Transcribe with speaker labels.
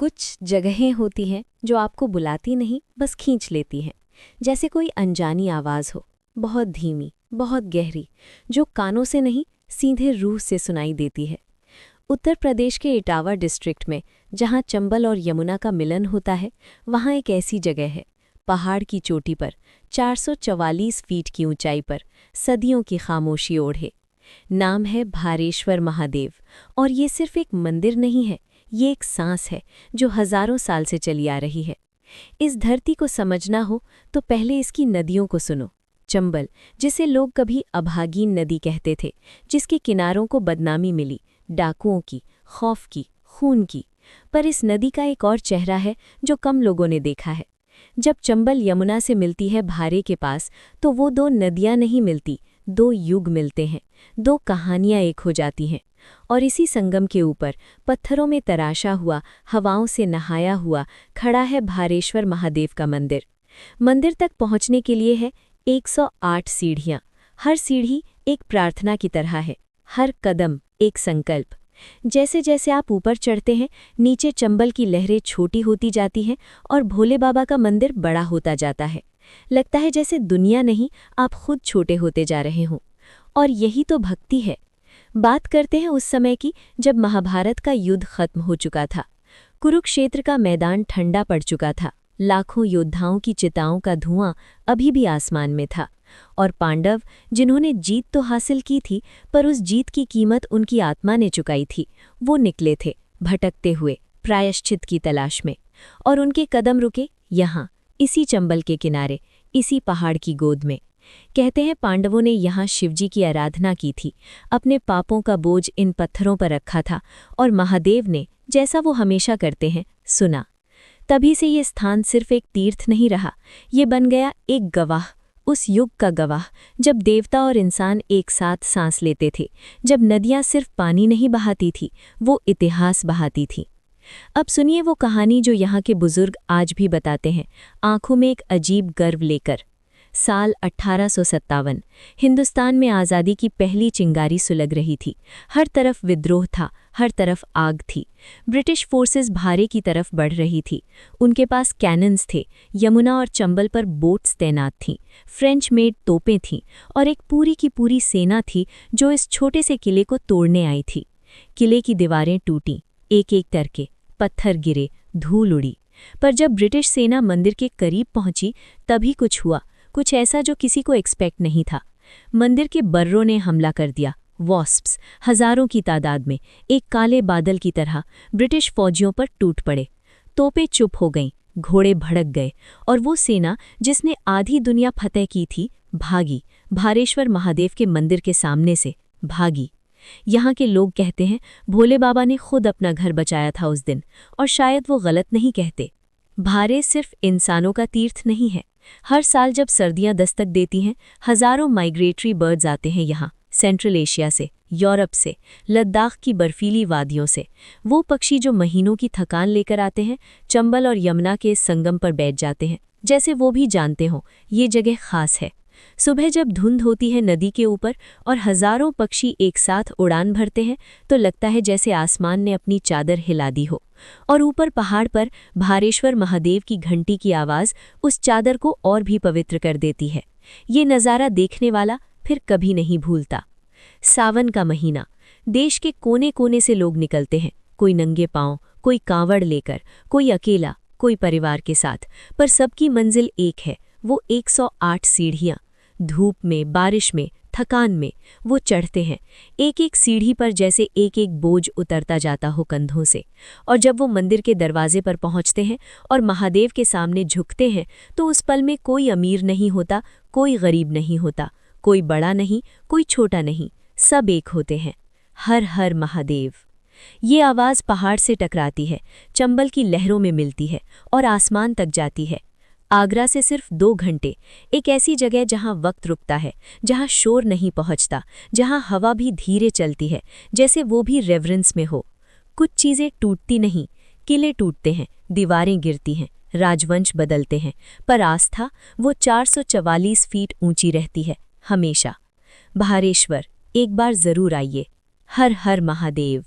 Speaker 1: कुछ जगहें होती हैं जो आपको बुलाती नहीं, बस खींच लेती हैं। जैसे कोई अनजानी आवाज़ हो, बहुत धीमी, बहुत गहरी, जो कानों से नहीं सीधे रूह से सुनाई देती है। उत्तर प्रदेश के इटावा डिस्ट्रिक्ट में, जहाँ चंबल और यमुना का मिलन होता है, वहाँ एक ऐसी जगह है, पहाड़ की चोटी पर, 444 फीट की ऊंचाई पर, सदियों की खामोशी ओढ़े। नाम है भारेश्वर महादेव। और ये सिर्फ एक मंदिर नहीं है, ये एक सांस है जो हजारों साल से चली आ रही है। इस धरती को समझना हो तो पहले इसकी नदियों को सुनो। चंबल, जिसे लोग कभी अभागीन नदी कहते थे, जिसके किनारों को बदनामी मिली, डाकुओं की, खौफ की, खून की। पर इस नदी का एक और चेहरा है जो कम लोगों ने देखा है। जब चंबल यमुना से मिलती है भारे के पास, तो वो दो नदियां नहीं मिलती, दो युग मिलते हैं, दो कहानियां एक हो जाती हैं। और इसी संगम के ऊपर, पत्थरों में तराशा हुआ, हवाओं से नहाया हुआ, खड़ा है भारेश्वर महादेव का मंदिर। मंदिर तक पहुंचने के लिए है 108 सीढ़ियां। हर सीढ़ी एक प्रार्थना की तरह है, हर कदम एक संकल्प। जैसे जैसे आप ऊपर चढ़ते हैं, नीचे चंबल की लहरें छोटी होती जाती हैं और भोले बाबा का मंदिर बड़ा होता जाता है। लगता है जैसे दुनिया नहीं, आप खुद छोटे होते जा रहे हों। और यही तो भक्ति है। बात करते हैं उस समय की, जब महाभारत का युद्ध खत्म हो चुका था। कुरुक्षेत्र का मैदान ठंडा पड़ चुका था। लाखों योद्धाओं की चिताओं का धुआं अभी भी आसमान में था। और पांडव, जिन्होंने जीत तो हासिल की थी, पर उस जीत की कीमत उनकी आत्मा ने चुकाई थी, वो निकले थे, भटकते हुए, प्रायश्चित की तलाश में। और उनके कदम रुके यहाँ, इसी चंबल के किनारे, इसी पहाड़ की गोद में। कहते हैं पांडवों ने यहाँ शिवजी की आराधना की थी, अपने पापों का बोझ इन पत्थरों पर रखा था, और महादेव ने, जैसा वो हमेशा करते हैं, सुना। तभी से ये स्थान सिर्फ एक तीर्थ नहीं रहा, ये बन गया एक गवाह, उस युग का गवाह, जब देवता और इंसान एक साथ सांस लेते थे, जब नदियाँ सिर्फ पानी नहीं बहाती थी, वो इतिहास बहाती थी। अब सुनिए वो कहानी जो यहाँ के बुजुर्ग आज भी बताते हैं, आंखों में एक अजीब गर्व लेकर। साल 1857, हिंदुस्तान में आज़ादी की पहली चिंगारी सुलग रही थी। हर तरफ विद्रोह था, हर तरफ आग थी। ब्रिटिश फोर्सेस भारे की तरफ बढ़ रही थी। उनके पास कैनन्स थे, यमुना और चंबल पर बोट्स तैनात थीं, फ्रेंच मेड तोपें थीं, और एक पूरी की पूरी सेना थी जो इस छोटे से किले को तोड़ने आई थी। किले की दीवारें टूटीं, एक एक करके, पत्थर गिरे, धूल उड़ी। पर जब ब्रिटिश सेना मंदिर के करीब पहुंची, तभी कुछ हुआ, कुछ ऐसा जो किसी को एक्सपेक्ट नहीं था। मंदिर के बर्रों ने हमला कर दिया, वॉस्प्स, हजारों की तादाद में, एक काले बादल की तरह ब्रिटिश फौजियों पर टूट पड़े। तोपें चुप हो गईं, घोड़े भड़क गए, और वो सेना जिसने आधी दुनिया फतेह की थी, भागी, भारेश्वर महादेव के मंदिर के सामने से भागी। यहाँ के लोग कहते हैं भोले बाबा ने खुद अपना घर बचाया था उस दिन, और शायद वो गलत नहीं कहते। भारे सिर्फ इंसानों का तीर्थ नहीं है। हर साल जब सर्दियां दस्तक देती हैं, हजारों माइग्रेटरी बर्ड्स आते हैं यहाँ, सेंट्रल एशिया से, यूरोप से, लद्दाख की बर्फीली वादियों से। वो पक्षी जो महीनों की थकान लेकर आते हैं, चंबल और यमुना के संगम पर बैठ जाते हैं, जैसे वो भी जानते हों ये जगह खास है। सुबह जब धुंध होती है नदी के ऊपर और हजारों पक्षी एक साथ उड़ान भरते हैं, तो लगता है जैसे आसमान ने अपनी चादर हिला दी हो। और ऊपर पहाड़ पर भारेश्वर महादेव की घंटी की आवाज़ उस चादर को और भी पवित्र कर देती है। ये नज़ारा देखने वाला फिर कभी नहीं भूलता। सावन का महीना, देश के कोने कोने से लोग निकलते हैं, कोई नंगे पांव, कोई कांवड़ लेकर, कोई अकेला, कोई परिवार के साथ, पर सबकी मंजिल एक है, वो 108 सीढ़ियाँ। धूप में, बारिश में, थकान में वो चढ़ते हैं, एक एक सीढ़ी पर जैसे एक एक बोझ उतरता जाता हो कंधों से। और जब वो मंदिर के दरवाजे पर पहुंचते हैं और महादेव के सामने झुकते हैं, तो उस पल में कोई अमीर नहीं होता, कोई गरीब नहीं होता, कोई बड़ा नहीं, कोई छोटा नहीं, सब एक होते हैं। हर हर महादेव। ये आवाज़ पहाड़ से टकराती है, चंबल की लहरों में मिलती है और आसमान तक जाती है। आगरा से सिर्फ 2 घंटे, एक ऐसी जगह जहां वक्त रुकता है, जहां शोर नहीं पहुंचता, जहां हवा भी धीरे चलती है, जैसे वो भी रेवरेंस में हो। कुछ चीज़ें टूटती नहीं, किले टूटते हैं, दीवारें गिरती हैं, राजवंश बदलते हैं, पर आस्था वो 444 फीट ऊंची रहती है, हमेशा। भारेश्वर, एक बार जरूर आइए। हर हर महादेव।